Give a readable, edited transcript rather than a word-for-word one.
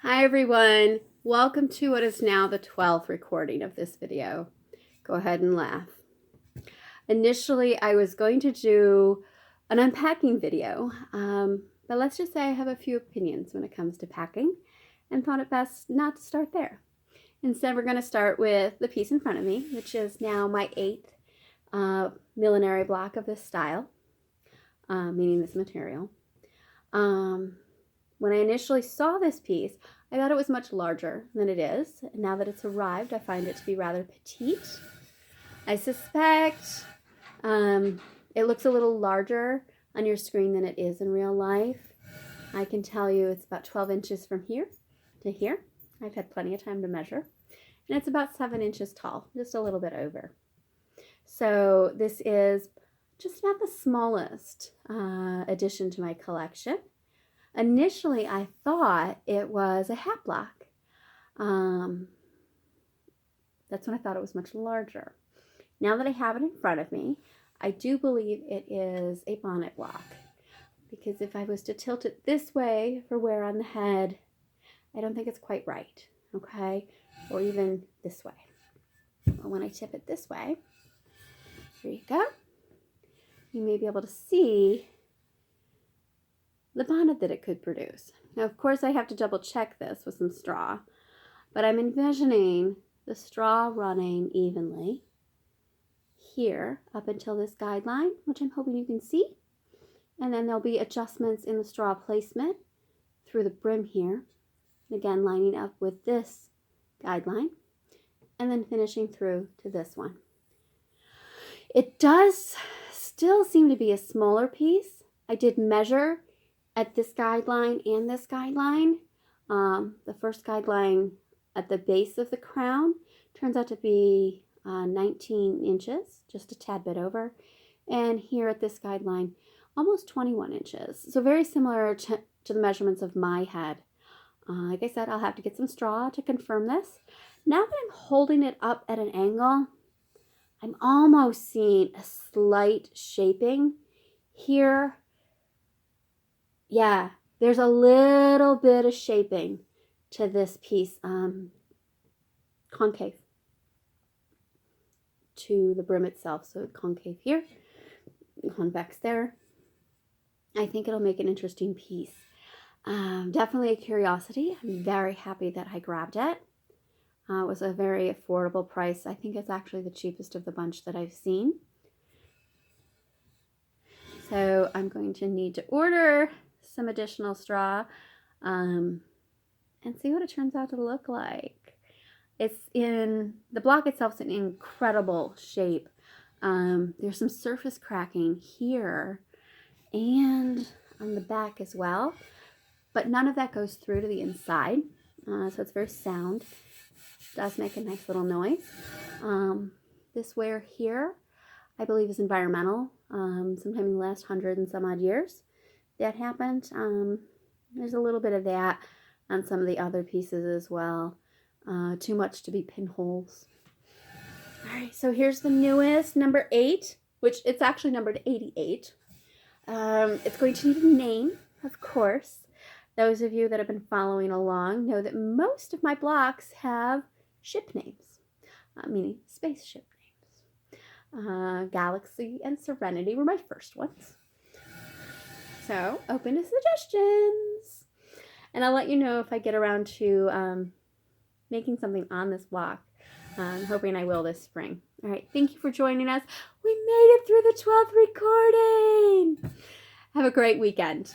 Hi everyone, welcome to what is now the 12th recording of this video. Go ahead and laugh. Initially I was going to do an unpacking video, but let's just say I have a few opinions when it comes to packing and thought it best not to start there. Instead we're going to start with the piece in front of me, which is now my 8th millinery block of this style, meaning this material. When I initially saw this piece, I thought it was much larger than it is. Now that it's arrived, I find it to be rather petite. I suspect it looks a little larger on your screen than it is in real life. I can tell you it's about 12 inches from here to here. I've had plenty of time to measure. And it's about 7 inches tall, just a little bit over. So this is just about the smallest addition to my collection. Initially, I thought it was a hat block. That's when I thought it was much larger. Now that I have it in front of me, I do believe it is a bonnet block. Because if I was to tilt it this way for wear on the head, I don't think it's quite right, okay? Or even this way. But when I tip it this way, here you go. You may be able to see the bonnet that it could produce. Now, of course, I have to double check this with some straw, but I'm envisioning the straw running evenly here up until this guideline, which I'm hoping you can see. And then there'll be adjustments in the straw placement through the brim here. Again, lining up with this guideline and then finishing through to this one. It does still seem to be a smaller piece. I did measure at this guideline and this guideline. The first guideline at the base of the crown turns out to be 19 inches, just a tad bit over. And here at this guideline, almost 21 inches. So very similar to the measurements of my head. Like I said, I'll have to get some straw to confirm this. Now that I'm holding it up at an angle, I'm almost seeing a slight shaping here. Yeah, there's a little bit of shaping to this piece, concave to the brim itself. So concave here, convex there. I think it'll make an interesting piece. Definitely a curiosity. I'm very happy that I grabbed it. It was a very affordable price. I think it's actually the cheapest of the bunch that I've seen. So I'm going to need to order some additional straw and see what it turns out to look like. It's in the block itself is in incredible shape. There's some surface cracking here and on the back as well, but none of that goes through to the inside, so it's very sound. It does make a nice little noise. This wear here I believe is environmental. Sometime in the last 100 and some odd years that happened. There's a little bit of that on some of the other pieces as well. Too much to be pinholes. All right, so here's the newest, number 8, which it's actually numbered 88. It's going to need a name, of course. Those of you that have been following along know that most of my blocks have ship names, meaning spaceship names. Galaxy and Serenity were my first ones. So, open to suggestions. And I'll let you know if I get around to making something on this block. I'm hoping I will this spring. All right, thank you for joining us. We made it through the 12th recording. Have a great weekend.